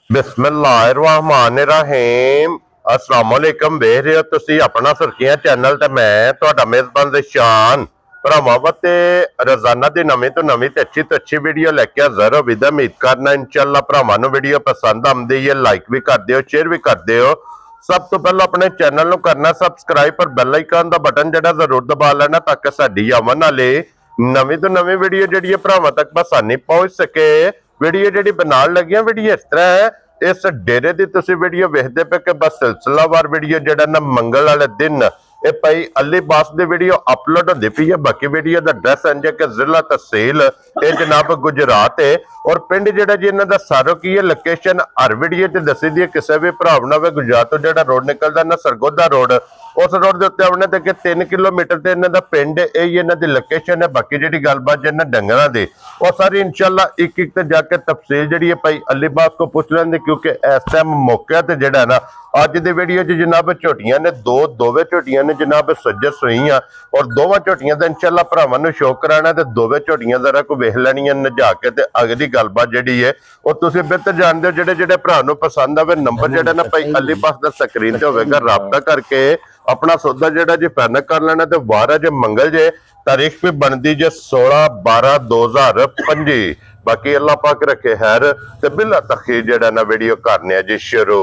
बिस्मिल्लाहिर्रहमानिर्रहीम अस्सलाम वालेकुम। देख रहे हो तुसी अपना सुर्खियां चैनल ते मैं तुहाडा मेजबान शान भरावां ते रोजाना दी नवीं तो नवीं ते अच्छी वीडियो लेके हाज़र हो। विद उम्मीद करना इंशाअल्लाह भरावां नूं वीडियो पसंद आंदी है, लाइक भी कर दिओ, शेयर भी कर दिओ। सब तो पहले अपने चैनल नूं करना सबसक्राइब और बेल आइकन दा बटन जिहड़ा जरूर दबा लेना ताकि साडी आवन वाली नवीं तो नवीं वीडियो जिहड़ी भरावां तक आसानी पहुंच सके। वीडियो जिहड़ी बनाउण लगियां वीडियो इस तरह है, इस डेरे की तुसी वीडियो वेखदे पे कि बस सिलसिलावार वीडियो जिहड़ा ना मंगल वाले दिन ये भाई अली बास की वीडियो अपलोड होती पई है। बाकी वीडियो का एड्रैस इंज कि जिला तहसील ये जनाब गुजरात है और पिंड जिहड़ा जी इन्हां दा सारो की है। लोकेशन हर वीडियो च दसी दी है। किसी भी भरा ने गुजरात तो जिहड़ा रोड निकलदा ना सरगोदा रोड, उस रोड के उत्ते आने तक 3 किलोमीटर ते इन्हां दा पिंड यही इन्हां दी लोकेशन है। बाकी जिहड़ी गलबात जिन्हां डंगरां दी वो सारी इंशाअल्लाह एक एक ते जाके तफसील जिहड़ी है भाई अली बास को पूछ लेंगे, क्योंकि इस टाइम मौके ते जिहड़ा ना अज दी वीडियो च जनाब झोटियां ने दोवे झोटियां ने जनाब सज्जर सुईयां और दोवां झोटियां दा इंशाअल्लाह भरावां नूं शो कराना ते दोवे झोटियां जरा को वेख लैणियां नजा के ते अगली गलबात जिहड़ी है और तुसीं बेहतर जानदे हो। जिहड़े जिहड़े भरा नूं पसंद आवे नंबर जिहड़ा ना भाई अली बास दा स्क्रीन ते होवेगा, राबता करके अपना सौदा जिहड़ा जी फाइनल कर लेना। ते वार जे मंगल जे तारीख भी बनती जे 16/12/2025। बाकी अल्लाह पाक रखे खैर ते बिला तखीर जिहड़ा ना वीडियो करने जी शुरू।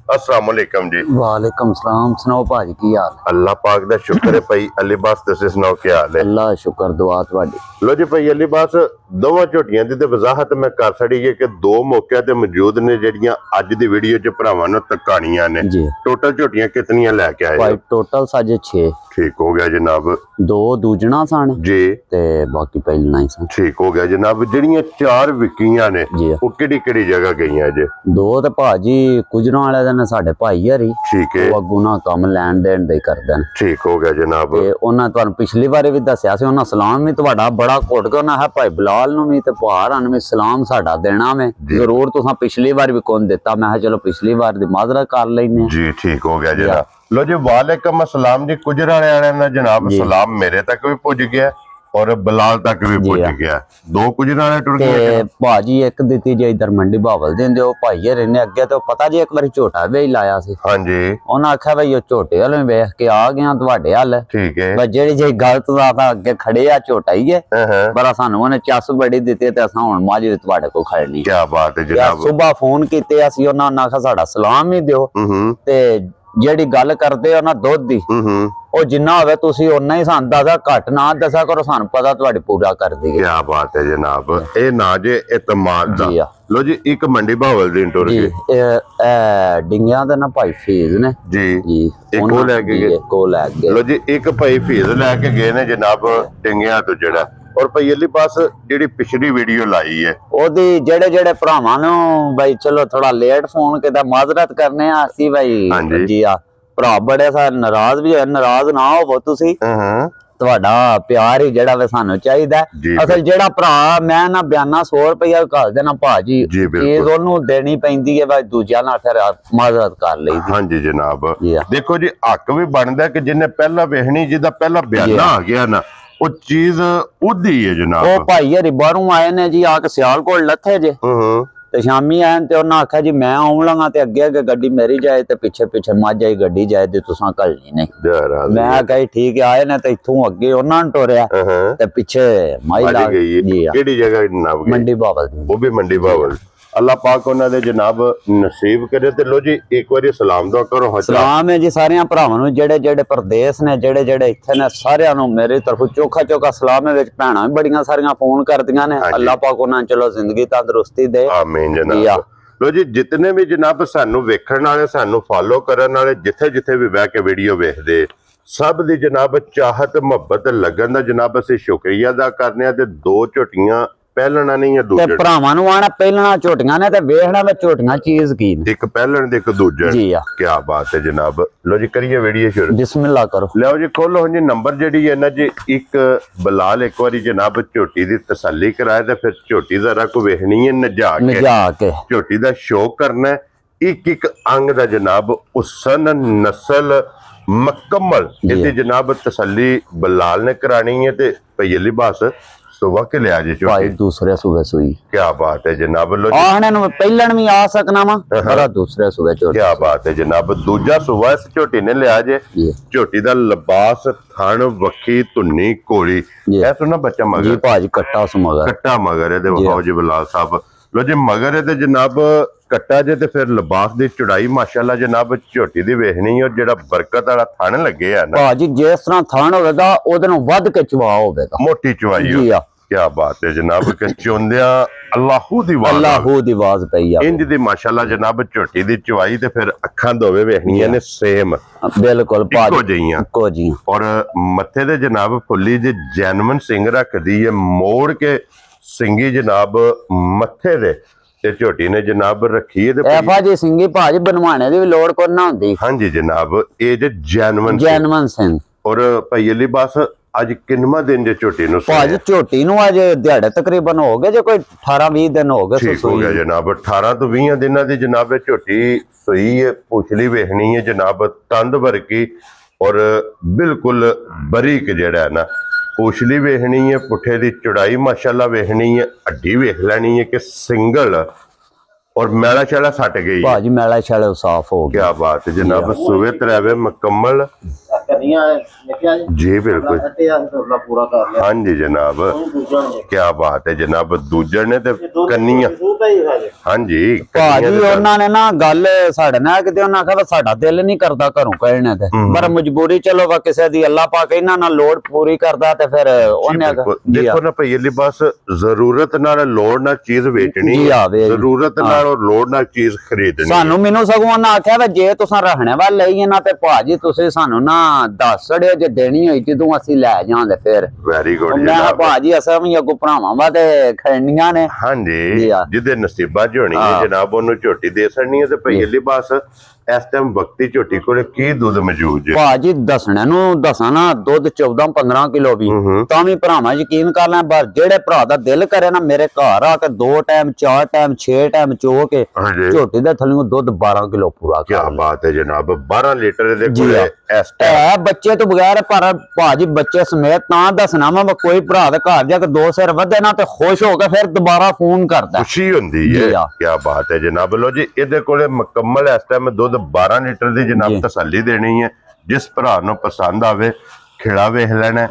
अस्सलाम वालेकुम जी। वालेकुम सलाम। सुनाओ भाजी की हाल? अल्लाह पाक दा शुक्र है भाई अली बास, तुसीं सुनाओ क्या हाल है? अल्लाह शुक्र दुआ तुहाडी। लो जी भाई अली बास दोवां झोटियां दी ते वजाहत मैं कर छड़ी है कि दो मौके ते मौजूद ने जिहड़ियां अज दी वीडियो च भरावां नूं तकाणियां ने। टोटल झोटियां कितनियां लेके आए भाई? टोटल साजे 6। ठीक हो गया जनाब। 2 दूजना सन जी ते बाकी पहलना ही सन। ठीक हो गया जनाब। जिहड़ियां 4 विकियां ने वो किहड़ी जगह गईयां जे? 2 ते भाजी गुजरां वाले दे ने साडे भाई हरी। ठीक है, वो अगू ना काम लैन देन दे करदे ने। ठीक हो गया जनाब। ते उन्हां तुहानू पिछली बारी भी दस्सिया सी, उन्हां सलाम भी तुहाडा बड़ा घुट के उन्हां है भाई बिलाल नूं भी ते भारां नूं भी सलाम साडा देना में जरूर। तुसां पिछली बार भी कौन दिता, मैं चलो पिछली बार दी माजरा कर लेने जी। ठीक हो गया जनाब। लो जी वालेकुम अस्सलाम जी। गुजरां वाले ने जनाब सलाम मेरे तक भी पहुंच गया और बिलाल तक भी पहुंच गया। 2 गुजरां वाले टुर गए भाजी। एक दित्ती जे इधर मंडी बावल देंदे ओ भाई हरे ने अगे तो पता जी एक बार झोटा भी लाया सी। हां जी। उन्हां आख्या भाई ओ झोटे वाले वेख के आ गया तुहाडे हल। ठीक है। बस जेड़ी जे गलत था अगे खड़े आ झोटा ही है पर सानू उन्हें चस बड़ी दित्ती ते असां हुण माजी तुहाडे को खड़नी। क्या बात है जनाब। सुबह फोन कीते असी उन्हां ने आख्या साडा सलाम ही दियो ते जेड़ी गल करदे हो ना दुध दी ओ जिन्ना होवे तुसी उन्ना ही सानू दसा, घट ना दसा करो, सानू पता तुहाडी पूरा कर दी। क्या बात है जनाब। ए ना जे इतमाद दा। लो जी एक मंडी बावल दी टुर गई ए डिंगियां दे ना भाई फीस ने जी जी एक को लेके गए। को लेके गए। लो जी एक भाई फीस लेके गए ने जनाब डिंगियां तो जेड़ा और भाई अली पास जेडी पिछली वीडियो लाई है ओदी जेड़े जेड़े भरावां नूं भाई चलो थोड़ा लेट फोन कीता माजरत करने आ सी भाई जी। आ भरा बड़े सारे नाराज भी होए, नाराज ना होवो तुसी। ਤੁਹਾਡਾ ਪਿਆਰ ਹੀ ਜਿਹੜਾ ਵੇ ਸਾਨੂੰ ਚਾਹੀਦਾ। ਅਸਲ ਜਿਹੜਾ ਭਰਾ ਮੈਂ ਨਾ ਬਿਆਨਾ 100 ਰੁਪਇਆ ਘੱਲ ਦੇਣਾ ਭਾਜੀ, ਚੀਜ਼ ਉਹਨੂੰ ਦੇਣੀ ਪੈਂਦੀ ਹੈ ਭਾਈ, ਦੂਜਿਆਂ ਨਾਲ ਫਿਰ ਮਾਜ਼ਰਤ ਕਰ ਲਈ। ਹਾਂਜੀ ਜਨਾਬ। ਦੇਖੋ ਜੀ ਹੱਕ ਵੀ ਬਣਦਾ ਕਿ ਜਿੰਨੇ ਪਹਿਲਾਂ ਵੇਖਣੀ, ਜਿਹਦਾ ਪਹਿਲਾਂ ਬਿਆਨਾ ਆ ਗਿਆ ਨਾ ਉਹ ਚੀਜ਼ ਉਹਦੀ ਹੈ ਜਨਾਬ। ਉਹ ਭਾਈ ਹਰੀ ਬਾਹਰੋਂ ਆਏ ਨੇ ਜੀ, ਆ ਕੇ ਸਿਆਲਕੋਟ ਲੱਥੇ ਜੇ ਤੇ ਸ਼ਾਮੀ ਆਏ ਤੇ ਉਹਨਾਂ ਆਖਿਆ ਜੀ ਮੈਂ ਆਉਣ ਲਗਾ ਤੇ ਅੱਗੇ ਅੱਗੇ ਗੱਡੀ ਮੇਰੀ ਜਾਏ ਤੇ ਪਿੱਛੇ ਪਿੱਛੇ ਮਾਝਾ ਹੀ ਗੱਡੀ ਜਾਏ ਤੇ ਤੁਸਾਂ ਘੱਲਣੀ ਨਹੀਂ। ਮੈਂ ਕਹੀ ਠੀਕ ਹੈ, ਆਏ ਨੇ ਤੇ ਇੱਥੋਂ ਅੱਗੇ ਉਹਨਾਂ ਨੂੰ ਟੋਰਿਆ ਤੇ ਪਿੱਛੇ ਮਾਈ ਲਾ ਗਈ। ਕਿਹੜੀ ਜਗ੍ਹਾ ਜਨਾਬ? ਮੰਡੀ ਬਾਵਲ ਦੀ। ਉਹ ਵੀ ਮੰਡੀ ਬਾਵਲ। अल्लाह पाक उन्होंने जनाब नसीब करे। ते लो जी एक बार सलाम दुआ करो। सलाम है जी सारे भरावां नूं जेड़े जेड़े परदेस ने, जेड़े जेड़े इत्थे ने, सारियां नूं मेरी तरफ चोखा चोखा सलाम है। विच भैणां भी बड़ियां सारियां फोन करदियां ने। अल्लाह पाक उन्हां चलो जिंदगी तंदुरुस्ती दे। आमीन जनाब। लो जी जितने भी जनाब सानू वेखण वाले, सानू फॉलो करन वाले, जिथे जिथे भी बह के वीडियो वेखदे, सब दी जनाब चाहत मुहब्बत लगन दा जनाब असीं शुक्रिया अदा करने। ते 2 झोटियां पहलना नहीं है दूजे भरावां नूं आना पहलना झोटियां ने ते वेखना वे झोटियां चीज की ने। एक पहलन ते एक दूजे जी। क्या बात है जनाब। लो जी करिए वीडियो शुरू। बिस्मिल्लाह करो। लो जी खोलो जी। नंबर जेडी है ना जी, एक बिलाल एक बारी जनाब झोटी दी तसल्ली कराए ते फिर झोटी जरा को वेखनी है नजा के झोटी दा शौक करना है। एक एक अंग दा जनाब उसन नस्ल मुकम्मल इहदी जनाब तसल्ली बिलाल ने करानी है। ते भई अली बास ਸੁਬਾ ਕੇ ਲਿਆ ਜੀ ਭਾਈ ਦੂਸਰੇ ਸੂਬੇ ਸੂਈ। ਕੀ ਬਾਤ ਹੈ ਜਨਾਬ। ਲੋ ਆਹਣੇ ਨੂੰ ਪਹਿਲਣ ਵੀ ਆ ਸਕਣਾ ਵਾ ਪਰ ਦੂਸਰੇ ਸੂਬੇ ਝੋਟੀ। ਕੀ ਬਾਤ ਹੈ ਜਨਾਬ। ਦੂਜਾ ਸੂਬਾ ਇਸ ਝੋਟੀ ਨੇ ਲਿਆ ਜੇ। ਝੋਟੀ ਦਾ ਲਿਬਾਸ, ਥਣ, ਵੱਖੀ, ਧੁੰਨੀ, ਕੋਲੀ, ਇਹ ਤੋਂ ਨਾ ਬੱਚਾ ਮਗਰ ਜੀ ਭਾਜੀ ਕੱਟਾ ਉਸ ਮਗਰ, ਕੱਟਾ ਮਗਰ ਇਹਦੇ ਵਿਖਾਓ ਜੀ ਬਲਾਲ ਸਾਹਿਬ। ਲੋ ਜੀ ਮਗਰ ਇਹਦੇ ਜਨਾਬ ਕੱਟਾ ਜੇ ਤੇ ਫਿਰ ਲਿਬਾਸ ਦੀ ਚੜਾਈ ਮਾਸ਼ਾਅੱਲਾ ਜਨਾਬ ਝੋਟੀ ਦੀ ਵੇਖਣੀ। ਔਰ ਜਿਹੜਾ ਬਰਕਤ ਵਾਲਾ ਥਣ ਲੱਗੇ ਆ ਨਾ ਭਾਜੀ ਜਿਸ ਤਰ੍ਹਾਂ ਥਣ ਹੋਵੇਗਾ ਉਹਦੇ ਨੂੰ ਵੱਧ ਕੇ ਚਵਾ ਹੋਵੇਗਾ, ਮੋਟੀ ਚਵਾਈ। ਜੀ ਆ ਕੀ ਬਾਤ ਹੈ ਜਨਾਬ। ਕਿ ਚੋਂਦਿਆਂ ਅੱਲਾਹੂ ਦੀ ਆਵਾਜ਼, ਅੱਲਾਹੂ ਦੀ ਆਵਾਜ਼ ਪਈ ਆ ਇੰਜ ਦੀ ਮਾਸ਼ਾਅੱਲਾ ਜਨਾਬ ਝੋਟੀ ਦੀ ਚਵਾਈ। ਤੇ ਫਿਰ ਅੱਖਾਂ ਦੋਵੇਂ ਵੇਖਣੀਆਂ ਨੇ ਸੇਮ, ਬਿਲਕੁਲ ਭਾਜੀ ਇੱਕੋ ਜਿਹੀਆਂ। ਔਰ ਮੱਥੇ ਦੇ ਜਨਾਬ ਫੁੱਲੀ ਜੀ ਜੈਨੂਇਨ ਸਿੰਘ ਰੱਖਦੀ ਹੈ, ਮੋੜ ਕੇ ਸਿੰਗੀ ਜਨਾਬ ਮੱਥੇ ਦੇ ਤੇ ਝੋਟੀ ਨੇ ਜਨਾਬ ਰੱਖੀ ਤੇ ਭਾਜੀ ਸਿੰਘੀ ਭਾਜੀ ਬਣਵਾਣੇ ਦੀ ਵੀ ਲੋੜ ਕੋਈ ਨਾ ਹੁੰਦੀ। ਹਾਂਜੀ ਜਨਾਬ ਇਹ ਜੇ ਜੈਨੂਇਨ ਸਿੰਘ। ਔਰ ਭਾਈ ਅਲੀ ਬਸ ਅੱਜ ਕਿੰਨਵਾਂ ਦਿਨ ਜੇ ਝੋਟੀ ਨੂੰ? ਭਾਜੀ ਝੋਟੀ ਨੂੰ ਅੱਜ ਦਿਹਾੜੇ ਤਕਰੀਬਨ ਹੋ ਗਏ ਜੇ ਕੋਈ 18-20 ਦਿਨ ਹੋ ਗਏ। ਠੀਕ ਹੋ ਗਿਆ ਜਨਾਬ। 18 ਤੋਂ 20 ਦਿਨਾਂ ਦੀ ਜਨਾਬ ਝੋਟੀ ਸੂਈ ਹੈ। ਪੁਛਲੀ ਵੇਖਣੀ ਹੈ ਜਨਾਬ ਤੰਦ ਵਰਗੀ ਔਰ ਬਿਲਕੁਲ ਬਰੀਕ ਜਿਹੜਾ ਹੈ ਨਾ ਪੁਛਲੀ ਵੇਖਣੀ ਹੈ। ਪੁੱਠੇ ਦੀ ਚੜਾਈ ਮਾਸ਼ਾਅੱਲਾ ਵੇਖਣੀ ਹੈ। ਹੱਡੀ ਵੇਖ ਲੈਣੀ ਹੈ ਕਿ ਸਿੰਗਲ ਔਰ ਮੈਲਾ ਸ਼ੈਲਾ ਸੱਟ ਗਈ ਭਾਜੀ, ਮੈਲਾ ਸ਼ੈਲਾ ਸਾਫ਼ ਹੋ ਗਿਆ। ਕੀ ਬਾਤ ਹੈ ਜਨਾਬ। ਸੂਵੇ ਤਰਾਵੇ ਮੁਕੰਮਲ ਜੀ ਬਿਲकुल पूरा कर लिया। हाँ जी जनाब क्या बात है जनाब। दूजर ने ते कन्नियां हाँ जी भाजी उन्होंने ना गल साडे नाल किते उन्होंने आखिया साडा दिल नहीं करदा घरों कहने ते पर मजबूरी चलो वा किसे दी अल्लाह पाक इन्हां नाल लोड़ पूरी करदा ते फिर ओने देखो ना भई अली बस जरूरत नाल लोड़ नाल चीज बेचनी, जरूरत नाल और लोड़ नाल चीज खरीदनी। सानू मेनू सगों उन्हां आखिया वे जे तुसां रहने वाले लईए ना ते भाजी तुसीं सानू ना दस छड़ियो जे देनी होई जदों असीं लै जांदे फिर। वेरी गुड जनाब। भाजी असां भी अगों भरावां वा ते खैनियां ने। हां जी जिदे नसीबा च होनी है जनाब ओनू झोटी दे छड़नी है ते भई अली बस इस टाइम वक्ती झोटी कोले की दुध मौजूद है? भाजी दसने नू दसां ना दुध 14-15 किलो भी तां भी भरावां यकीन कर लें पर जेड़े भरा दा दिल करे ना मेरे घर आके 2 टाइम 4 टाइम 6 टाइम चो के झोटी दे थल्लों दुध 12 किलो पूरा। क्या बात है जनाब। 12 लीटर दे कोले इस टाइम बच्चे तो बगैर पर भाजी बच्चे समेत तां दसना मैं कोई भरा दे घर जाके 2 सिर वधे ना ते खुश हो के फिर दोबारा फोन करदा, खुशी हुंदी है। क्या बात है जनाब। लो जी इहदे कोले मुकम्मल इस टाइम दुध 12 लीटर दी जनाब तसल्ली देनी है। जिस भरा नूं पसंद आवे खिड़ा वेख लेना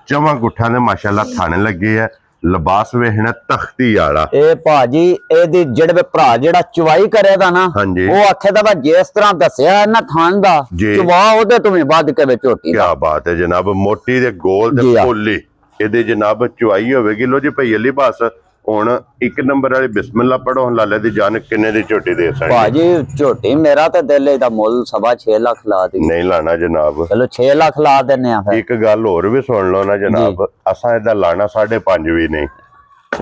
चवां गुठा ने माशाअल्लाह थाने लगे है। लिबास वेखना तख्ती वाला ए भाजी एदी जेड़े भरा जेड़ा चवाई करेगा ना वो आखे दा जिस तरह दसया है ना थान दा चवा ओदे तो भी वध के झोटी। क्या बात है जनाब। मोटी ते गोल ते पोली एदी जनाब चवाई होवेगी। लो जी भई अली बस हुण 1 नंबर वाली बिस्मिल्लाह पढ़ो लाले दी जान किन्ने दी झोटी दे सकदे? भाजी झोटी मेरा ते दिल दा मुल 6.5 लाख ला दी। नहीं लाना जनाब। चलो 6 लाख ला देने आ। एक गल होर भी सुन लो ना जनाब असां इहदा लाना 5.5 भी नहीं।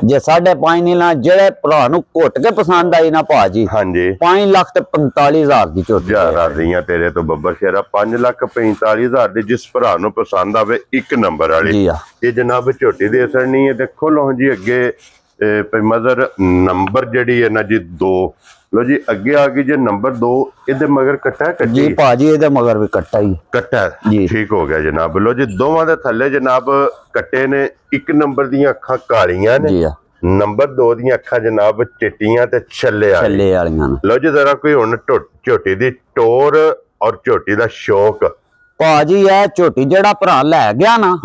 जे 5.5 नहीं ला जेड़े भरा नूं घुट के पसंद आई ना भाजी हाँ जी 5 लाख ते 45,000 दी झोटी ਦੀਆਂ तेरे तो बब्बर शेरा 5,45,000 दी जिस भरा नूं पसंद आवे 1 नंबर वाली ये जनाब झोटी दे सकनी है। देखो लो जी अगे मजर नंबर जड़ी है ना जी 2 लो जी अगे आ गई जे नंबर 2 इहदे मगर कट्टा कट्टी जी भाजी इहदे मगर भी कट्टा ही कट्टा जी। ठीक हो गया जनाब। लो जी दोवां दे थल्ले जनाब कट्टे ने 1 नंबर दी अखां कालियां ने नंबर 2 दी अखां जनाब चिट्टियां ते छल्ले वालियां। लो जी जरा कोई हुण झोटी दी टोर और झोटी दा शौक भाजी है झोटी जेड़ा भरा लै गया ना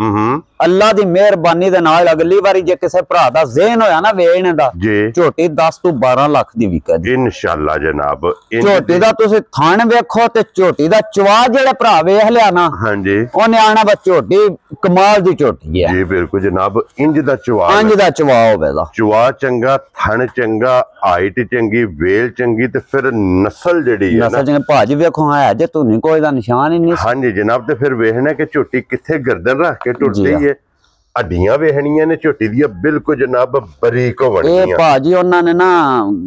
अल्लाह दी मेहरबानी दे नाल अगली बारी जे किसे भरा दा ज़हन होया ना वेचने दा झोटी 10 तो 12 लाख दी विकेगी इंशाअल्लाह जनाब। झोटी दा तुसीं थान वेखो ते झोटी दा चवा जेड़े भरा वेख लिया ना हां जी ओने आना बस झोटी कमाल दी झोटी है जी बिल्कुल जनाब। इंज दा चवा होवेगा चवा चंगा थन चंगा हाइट चंगी वेल चंगी ते फिर नस्ल जेड़ी है नस्ल चंगी भाजी वेखो है जे तू नहीं कोई दा निशान ही नहीं। हां जी जनाब। ते फिर वेखना कि झोटी किथे गर्दन रख के टुटदी है हड्डियां वेखनियां ने झोटी दी बिल्कुल जनाब बरीक होवणियां। ए भाजी उन्हां ने ना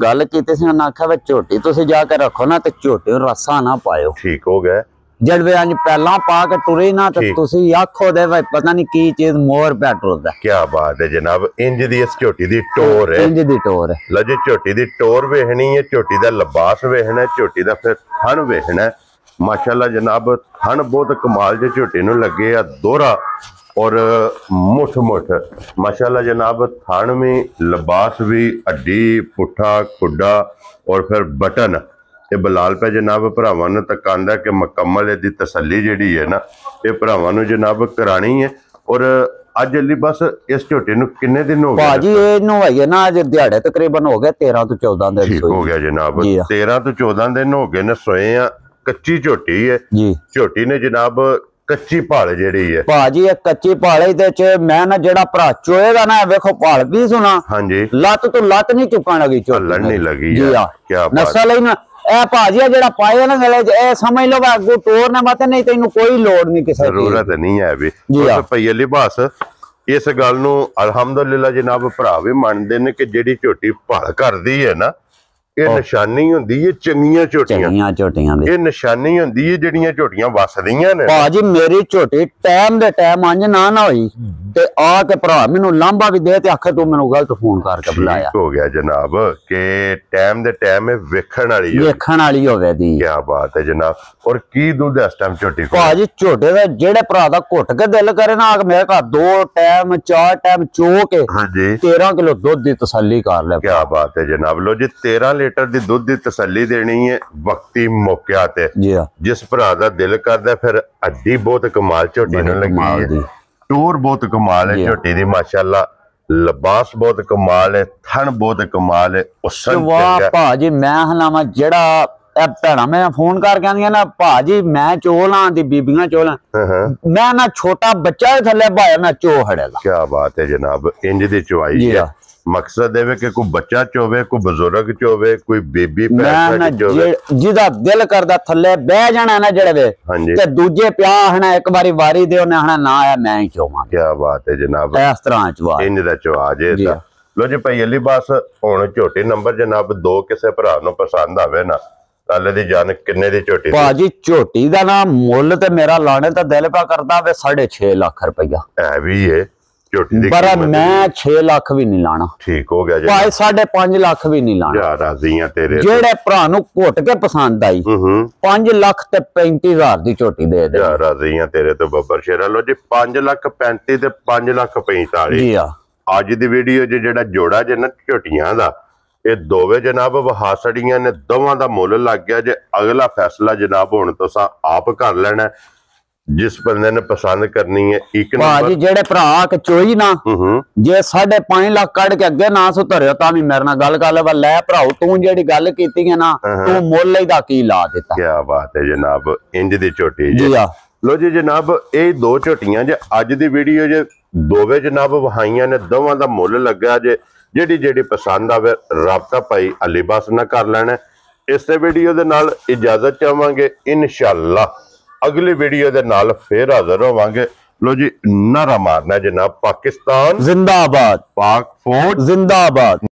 गल कीती सी उन्हां आख्या वे झोटी तुसीं जाके रखो ना ते झोटी नूं रस्सा ना पायो। ठीक हो गया। जब वे अंज पहला पा के टुरी ना तो तुसीं आखो दे भाई पता नहीं की चीज मोर पे टुरदा। क्या बात है जनाब। इंज दी इस झोटी दी टोर है इंज दी टोर है। लो जी झोटी दी टोर वेखनी है झोटी दा लिबास वेखना है झोटी दा फिर थन वेखना है माशाअल्लाह जनाब। थन बहुत कमाल जे झोटी नूं लगे आ दोहरा और मुठ मुठ माशाल्लाह जनाब, थान भी, लिबास भी, हड्डी, पुट्ठा, खुडा और फिर बटन ये बलाल पे जनाब भरावां नूं तक आंदा कि मुकम्मल इहदी तसल्ली जिहड़ी है ना ये भरावां नूं जनाब करानी है। और अज अली बस इस झोटी नूं किन्ने दिन हो गए भाजी? इहनूं है ना अज दिहाड़े तकरीबन हो गए 13 तो 14 दिन। ठीक हो गया जनाब, 13 तो 14 दिन हो गए ने सोए आ। कच्ची झोटी है जी, झोटी ने जनाब कच्ची भाल जेड़ी है भाजी, एक कच्ची भाले दे च मैं ना जेड़ा भरा चोएगा ना, वेखो भाल भी सुना। हां जी, लत तो लत नहीं चुकन लगी, चलन नहीं लगी जी। क्या नस्ल है ना ए भाजी जेड़ा पाए ना गले ए समझ लो अगू टोरने मत, नहीं तैनू कोई लोड़ नहीं, किसी जरूरत नहीं है भी। भई लिबास इस गल नूं अलहमदुलिल्लाह जनाब भरा भी मानदे ने कि जेड़ी झोटी भाल करदी है ना ये निशानी हुंदी है चंगियां झोटियां दी। ये निशानी हुंदी है जेड़ियां झोटियां वसदियां ने। भाजी मेरी झोटी टाइम दे टाइम अंज ना होई ते आके भरा मैनू लांबा भी दे ते आखे तू मैनू गलत फोन करके बुलाया। हो गया जनाब के टाइम दे टाइम वेखण वाली होवे दी। क्या बात है जनाब। और की दूध इस टाइम झोटी को? भाजी झोटे दे जेड़े भरा दा घुट के दिल करे ना मेरे घर 2 टाइम 4 टाइम चो के 13 किलो दूध दी तसल्ली कर ले। क्या बात है जनाब। लो जी 13 लीटर दी दूध दी तसल्ली देनी है वक्ती मौके ते। जिस भरा दा दिल करदा फिर हड्डी बहुत कमाल झोटी नूं लगी है, टूर बहुत कमाल है झोटी दी माशाल्लाह, लिबास बहुत कमाल है, थन बहुत कमाल है। वाह भाजी मैं हलावा जेड़ा भैणा मैं फोन करके आंदियां ना भाजी मैं चोल आं दी बीबियां चोल मैं ना छोटा बच्चा थल्ले भाया मैं चो हड़ेगा। क्या बात है जनाब। इंज दी चवाई है, मकसद है कि कोई बच्चा चोवे, कोई बुजुर्ग चोवे, कोई बेबी जिदा दिल करदा थल्ले बह जाना ना जेड़े वे ते दूजे प्या हना एक बारी वारी दे ओने हना ना आया मैं ही चोवां। क्या बात है जनाब। इस तरह चवा इंज दा चवा जे। लो जी भाई अली बस हुण झोटी नंबर जनाब 2 किसे भरा नूं पसंद आवे ना ताले दी जान किन्ने दी झोटी? भाजी झोटी दा ना मुੱਲ ते मेरा लाने दा दिल पा करदा वे 6.5 लाख रुपया है भी है झोटी दी, पर मैं 6 लाख भी नहीं लाना। ठीक हो गया जी भाई 5.5 लाख भी नहीं लाना। यार राजी हैं तेरे जेड़े भरा नूं घुट के पसंद आई 5 लाख ते 35,000 दी झोटी दे दे। यार राजी हैं तेरे तो बब्बर शेरा। लो जी 5 लाख 35 ते 5 लाख 45 जी। आज दी वीडियो जेड़ा जोड़ा जे ना झोटियां दा ये दोवे जनाब वहा सड़ियां ने, दोवां दा मुੱਲ लग गया जे। अगला फैसला जनाब हुण तुसां आप कर लेना जिस बंदे ने पसंद करनी है। एक नंबर जेड़े भरा के चोई ना जे 5.5 लाख कड़ के अगे ना सुधरियो तां भी मेरे नाल गल कर ले। लै भराओ तू जेड़ी गल कीती है ना तू मुੱਲ इहदा की ला दिता। क्या बात है जनाब। इंज दी झोटी जी। लो जी जनाब ये 2 झोटियां जे अज दी वीडियो जे दोवे जनाब वहाइयां ने, दोवां दा मुੱਲ लगा जे। जेड़ी जेड़ी पसंद आवे राबता भाई अलीबास ना कर लेना। इस वीडियो दे नाल इजाजत चाहांगे, इंशाअल्लाह अगली वीडियो दे नाल फिर हाजिर होवांगे। लो जी नारा मारना जनाब पाकिस्तान जिंदाबाद, पाक फौज जिंदाबाद।